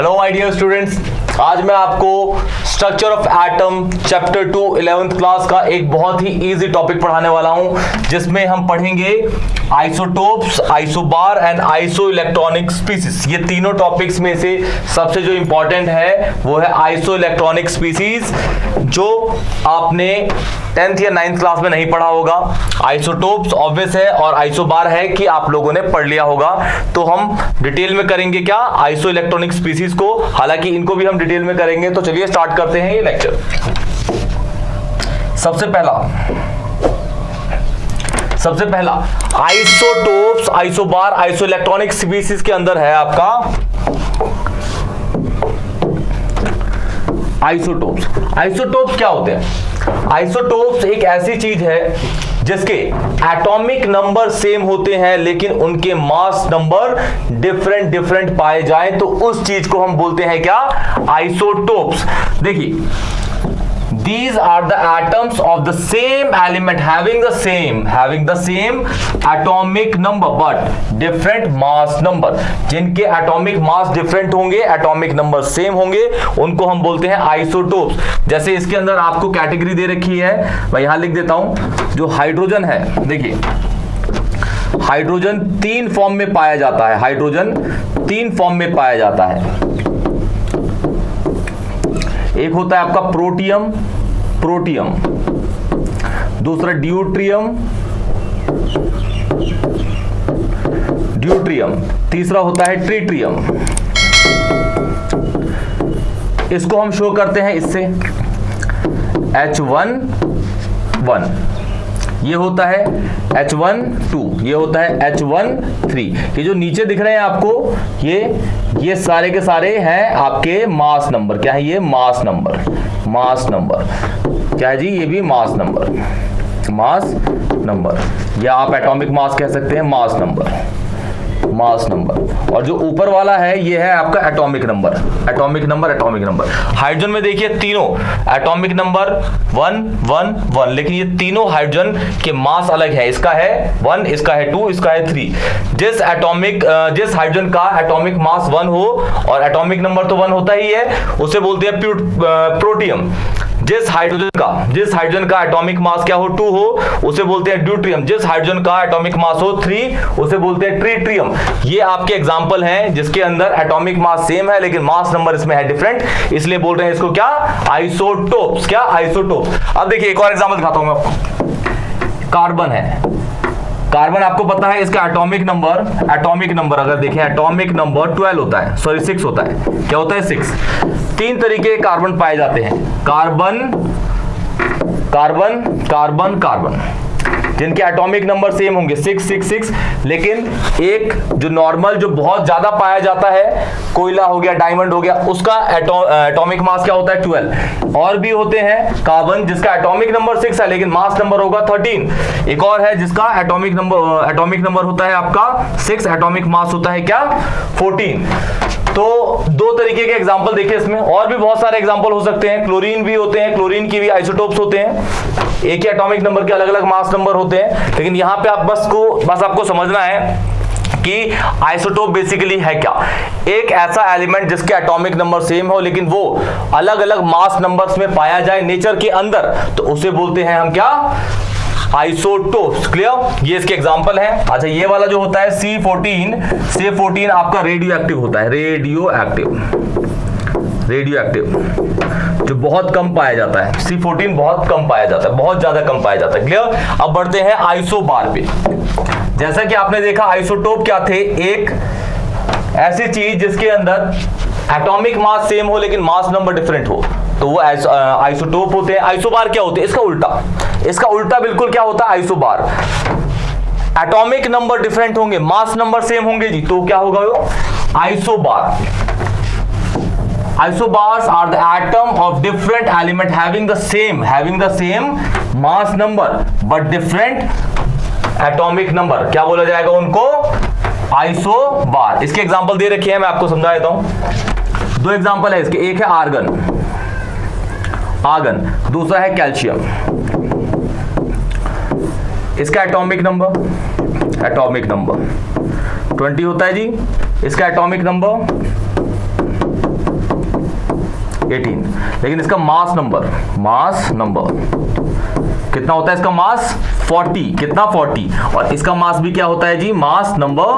Hello my dear students, आज मैं आपको structure of atom chapter 2 11th class का एक बहुत ही इजी टॉपिक पढ़ाने वाला हूं, जिसमें हम पढ़ेंगे isotopes, isobar and iso electronic species. ये तीनों टॉपिक्स में से सबसे जो इंपॉर्टेंट है वो है आइसो इलेक्ट्रॉनिक स्पीसीज, जो आपने 10th या 9th क्लास में नहीं पढ़ा होगा। आइसोटोप्स ऑब्वियस है और आइसोबार है कि आप लोगों ने पढ़ लिया होगा। तो हम डिटेल में करेंगे क्या आइसो इलेक्ट्रॉनिक स्पीसीज को, हालांकि इनको भी हम डिटेल में करेंगे। तो चलिए स्टार्ट करते हैं ये लेक्चर। सबसे पहला isotopes, isobar, iso electronic species के अंदर है आपका आइसोटोप्स। आइसोटोप्स क्या होते हैं? आइसोटोप्स एक ऐसी चीज है जिसके एटॉमिक नंबर सेम होते हैं लेकिन उनके मास नंबर डिफरेंट पाए जाएं, तो उस चीज को हम बोलते हैं क्या? आइसोटोप्स। देखिए, these are the atoms of the same element having the same atomic number but different mass number। जिनके एटॉमिक मास डिफरेंट होंगे, एटॉमिक नंबर सेम होंगे, उनको हम बोलते हैं आइसोटोप्स। जैसे इसके अंदर आपको कैटेगरी दे रखी है, मैं यहां लिख देता हूं। जो हाइड्रोजन है, देखिए हाइड्रोजन 3 फॉर्म में पाया जाता है। हाइड्रोजन 3 फॉर्म में पाया जाता है। एक होता है आपका प्रोटियम, दूसरा ड्यूट्रियम, तीसरा होता है ट्रिटियम। इसको हम शो करते हैं इससे H1 ये होता है H1 ये होता है H1 ये जो नीचे दिख रहे हैं आपको, ये सारे के सारे हैं आपके मास नंबर। क्या है ये? मास नंबर क्या है जी? ये भी मास नंबर, या आप एटॉमिक मास कह सकते हैं, मास नंबर। और जो ऊपर वाला है ये है आपका एटॉमिक नंबर। हाइड्रोजन में देखिए तीनों एटॉमिक नंबर 1, लेकिन ये तीनों हाइड्रोजन के मास अलग है। इसका है 1, इसका है 2, इसका है 3। जिस हाइड्रोजन का एटॉमिक मास 1 हो, और एटॉमिक नंबर तो 1 होता ही है, उसे बोलते हैं प्रोटियम। जिस हाइड्रोजन का एटॉमिक मास क्या हो? 2 हो, उसे बोलते हैं ड्यूट्रियम। जिस हाइड्रोजन का एटॉमिक मास हो 3, उसे बोलते हैं ट्रिटियम। ये आपके एग्जांपल हैं जिसके अंदर एटॉमिक मास सेम है लेकिन मास नंबर इसमें है डिफरेंट, इसलिए बोल रहे हैं इसको क्या? आइसोटोप्स। क्या? आइसोटोप्स। अब देखिए एक और एग्जांपल दिखाता हूं मैं आपको। कार्बन है, कार्बन आपको पता है इसका एटॉमिक नंबर अगर देखें, एटॉमिक नंबर 12 होता है, सॉरी 6 होता है। क्या होता है? 6। 3 तरीके के कार्बन पाए जाते हैं, कार्बन, जिनके एटॉमिक नंबर सेम होंगे 6, लेकिन एक जो नॉर्मल, जो बहुत ज्यादा पाया जाता है, कोयला हो गया, डायमंड हो गया, उसका एटॉमिक मास क्या होता है? 12। और भी होते हैं कार्बन जिसका एटॉमिक नंबर 6 है लेकिन मास नंबर होगा 13। एक और है जिसका एटॉमिक नंबर होता है आपका 6, एटॉमिक मास होता है क्या? 14। तो 2 तरीके के एग्जांपल देखिए इसमें, और भी बहुत सारे एग्जांपल हो सकते हैं। क्लोरीन भी होते हैं, क्लोरीन की भी आइसोटोप्स होते हैं। एक ही एटॉमिक नंबर के अलग अलग मास नंबर होते हैं, लेकिन यहां पे आप बस आपको समझना है कि आइसोटोप बेसिकली है क्या? एक ऐसा एलिमेंट जिसके एटॉमिक नंबर सेम हो लेकिन वो अलग अलग मास नंबर्स में पाया जाए नेचर के अंदर, तो उसे बोलते हैं हम क्या? आइसोटोप्स। क्लियर? ये इसके एग्जांपल हैं। अच्छा, ये वाला जो होता है C14 आपका रेडियो एक्टिव होता है, रेडियो एक्टिव जो बहुत कम पाया जाता है। C14 बहुत कम पाया जाता है, बहुत ज्यादा कम पाया जाता है। क्लियर? अब बढ़ते हैं आइसोबार पे। जैसा कि आपने देखा, आइसोटोप क्या थे? एक ऐसी चीज जिसके अंदर एटॉमिक मास सेम हो लेकिन मास नंबर डिफरेंट हो, तो वो आइसोटोप होते हैं। आइसोबार क्या होते हैं? इसका उल्टा बिल्कुल क्या होता है? आइसोबार। एटॉमिक नंबर डिफरेंट होंगे, मास नंबर सेम होंगे जी, तो क्या होगा वो? Isobar. Isobars are the atom of different element having the same mass number but different atomic number। क्या बोला जाएगा उनको? आइसोबार। इसके एग्जांपल दे रखे हैं, मैं आपको समझा देता हूं। 2 एग्जांपल है इसके। एक है आर्गन, दूसरा है कैल्शियम। इसका एटॉमिक नंबर 20 होता है जी। इसका एटॉमिक नंबर 18, लेकिन इसका मास नंबर कितना होता है? इसका मास 40, कितना 40, और इसका मास भी क्या होता है जी? Mass number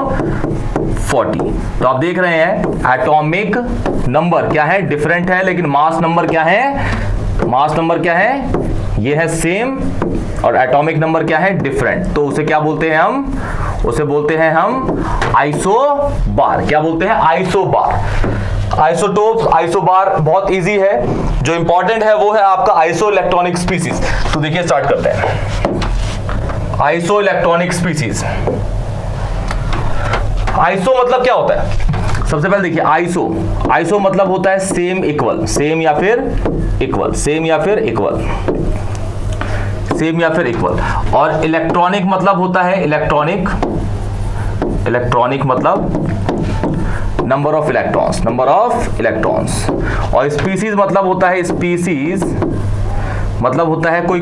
40। तो आप देख रहे हैं एटॉमिक नंबर क्या है? डिफरेंट है, लेकिन मास नंबर क्या है? मास नंबर क्या है? ये है सेम, और एटॉमिक नंबर क्या है? डिफरेंट। तो उसे क्या बोलते हैं हम? उसे बोलते हैं हम आइसोबार। क्या बोलते हैं? आइसोबार। आइसोटोप्स, आइसोबार बहुत इजी है। जो इंपॉर्टेंट है वो है आपका आइसो इलेक्ट्रॉनिक स्पीसीज। तो देखिए स्टार्ट करते हैं। Iso electronic species. आइसो मतलब क्या होता है? सबसे पहले देखिए आइसो मतलब होता है सेम, इक्वल, सेम या फिर इक्वल, सेम या फिर इक्वल, सेम या फिर इक्वल। और इलेक्ट्रॉनिक मतलब होता है इलेक्ट्रॉनिक मतलब नंबर ऑफ इलेक्ट्रॉन्स। और स्पीसीज मतलब होता है मतलब है कोई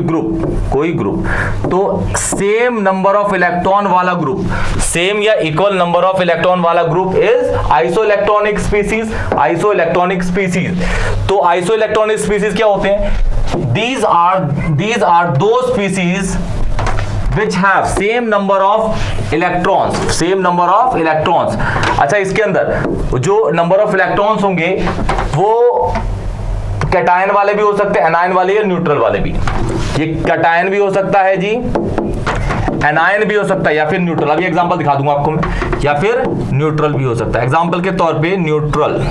ग्रुप। तो सेम नंबर ऑफ इलेक्ट्रॉन वाला ग्रुप, सेम या इक्वल नंबर ऑफ इलेक्ट्रॉन वाला group is iso electronic species. तो आइसो इलेक्ट्रॉनिक स्पीसीज क्या होते हैं? These are those species which have same number of electrons. अच्छा, इसके अंदर जो नंबर ऑफ इलेक्ट्रॉन्स होंगे वो कैटायन वाले भी हो सकते हैं, एनायन वाले या न्यूट्रल वाले भी। ये कैटायन भी हो सकता है जी, एनायन भी हो सकता है, या फिर न्यूट्रल। अभी एग्जांपल दिखा दूंगा आपको मैं। या फिर न्यूट्रल भी हो सकता है। एग्जांपल के तौर पे न्यूट्रल,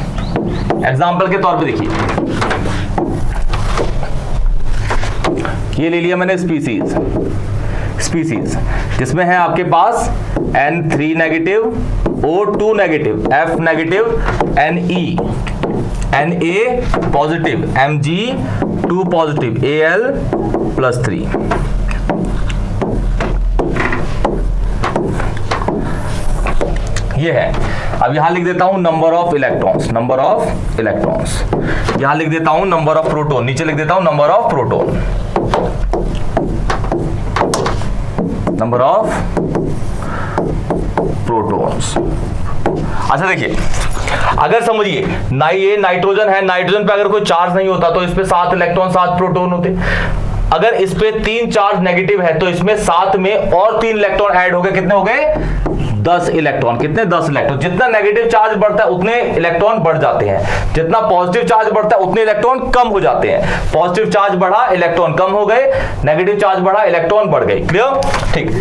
एग्जांपल के तौर पे देखिए, ये ले लिया मैंने स्पीसीज जिसमें है आपके पास N3 negative, O2 negative, F negative, Ne, Na positive, Mg2 positive, Al+3। ये है। अब यहां लिख देता हूं नंबर ऑफ इलेक्ट्रॉन्स, यहां लिख देता हूं नंबर ऑफ प्रोटॉन, नीचे लिख देता हूं number of proton, number of protons. अच्छा देखिए, अगर समझिए ये नाइट्रोजन है, नाइट्रोजन पे अगर कोई चार्ज नहीं होता तो इस पे 7 इलेक्ट्रॉन 7 प्रोटॉन होते। अगर इस पे 3 चार्ज नेगेटिव है तो इसमें 7 में और 3 इलेक्ट्रॉन ऐड हो गए, कितने हो गए? 10 इलेक्ट्रॉन। कितने? 10 इलेक्ट्रॉन। जितना नेगेटिव चार्ज बढ़ता है उतने इलेक्ट्रॉन बढ़ जाते हैं, जितना पॉजिटिव चार्ज बढ़ता है उतने इलेक्ट्रॉन कम हो जाते हैं। पॉजिटिव चार्ज बढ़ा, इलेक्ट्रॉन कम हो गए, नेगेटिव चार्ज बढ़ा, इलेक्ट्रॉन बढ़ गए। क्लियर? ठीक।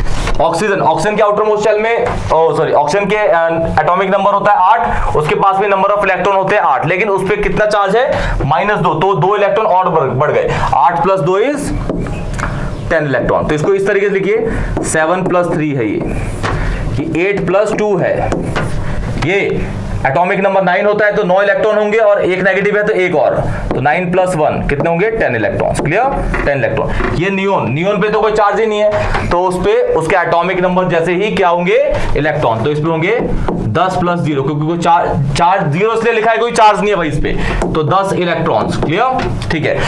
ऑक्सीजन के आउटर मोस्ट शेल में, ऑक्सीजन के एटॉमिक नंबर होता है 8, उसके पास में नंबर ऑफ इलेक्ट्रॉन होते हैं 8, लेकिन उस पर कितना चार्ज है? -2, तो 2 इलेक्ट्रॉन और बढ़ गए। 8 + 2 इज 10 इलेक्ट्रॉन। तो इसको इस तरीके से लिखिए, 7 + 3 है ये 8 + 2 है। ये एटॉमिक नंबर 9 होता है तो 9 इलेक्ट्रॉन होंगे, और एक नेगेटिव है तो एक और, तो 9 + 1 कितने होंगे? 10 इलेक्ट्रॉन्स। क्लियर? 10 इलेक्ट्रॉन। ये नियोन पे तो कोई चार्ज ही नहीं है, तो उस पे उसके एटॉमिक नंबर जैसे ही क्या होंगे? इलेक्ट्रॉन। तो इस पे होंगे 10 + 0, क्योंकि कोई चार्ज 0 इसलिए लिखा है, कोई चार्ज नहीं है भाई इस पे, तो 10 इलेक्ट्रॉन्स। क्लियर? ठीक है।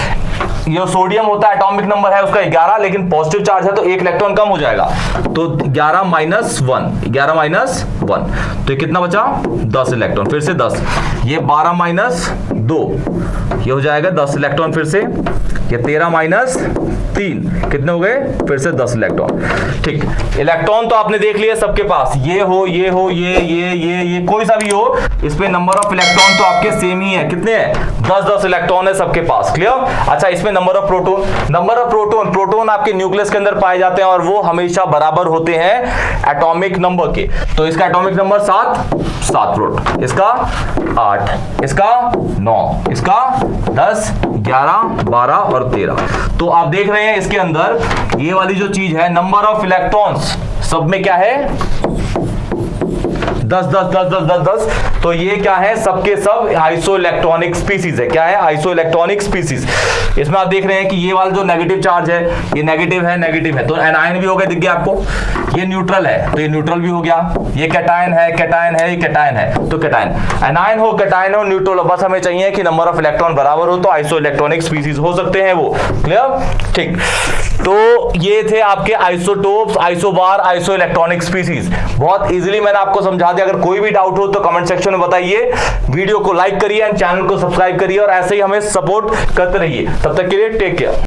ये सोडियम होता है, एटॉमिक नंबर है उसका 11, लेकिन पॉजिटिव चार्ज है तो एक इलेक्ट्रॉन कम हो जाएगा, तो 11 - 1, तो कितना बचा? 10 इलेक्ट्रॉन। फिर से 10, ये 12 - 2, ये हो जाएगा 10 इलेक्ट्रॉन। फिर से ये 13 - 3, कितने हो गए? फिर से 10 इलेक्ट्रॉन। ठीक। इलेक्ट्रॉन तो आपने देख लिया सबके पास, ये हो, ये कोई सा भी हो, इस पे नंबर ऑफ इलेक्ट्रॉन तो आपके सेम ही है। कितने हैं? 10 इलेक्ट्रॉन है सबके पास। क्लियर? अच्छा, इसमें नंबर ऑफ प्रोटॉन आपके न्यूक्लियस के अंदर पाए जाते हैं, और वो हमेशा बराबर होते हैं एटॉमिक नंबर के। तो इसका एटॉमिक नंबर 7 प्रोटॉन, इसका 8, इसका 9, इसका 10, 11, 12 और 13। तो आप देख रहे हैं इसके अंदर ये वाली जो चीज है, नंबर ऑफ इलेक्ट्रॉन्स सब में क्या है? 10। तो ये क्या है? सबके सब आइसो इलेक्ट्रॉनिक स्पीसीज है। क्या है? Iso electronic species. इसमें आप देख रहे हैं कि ये वाला जो नेगेटिव चार्ज है, ये नेगेटिव है, तो एनायन भी हो गया, दिख गया आपको। ये न्यूट्रल है तो ये न्यूट्रल भी हो गया। ये कैटायन है, ये कैटायन है, तो कैटायन। एनायन हो, कैटायन हो, न्यूट्रल हो, बस हमें चाहिए कि नंबर ऑफ इलेक्ट्रॉन बराबर हो, तो आइसो इलेक्ट्रॉनिक स्पीसीज हो सकते हैं वो। क्लियर? ठीक। तो ये थे आपके isotopes, isobar, iso electronic species. बहुत इजीली मैंने आपको समझा दिया। में अगर कोई भी डाउट हो तो कमेंट सेक्शन में बताइए, वीडियो को लाइक करिए एंड चैनल को सब्सक्राइब करिए और ऐसे ही हमें सपोर्ट करते रहिए। तब तक के लिए टेक केयर।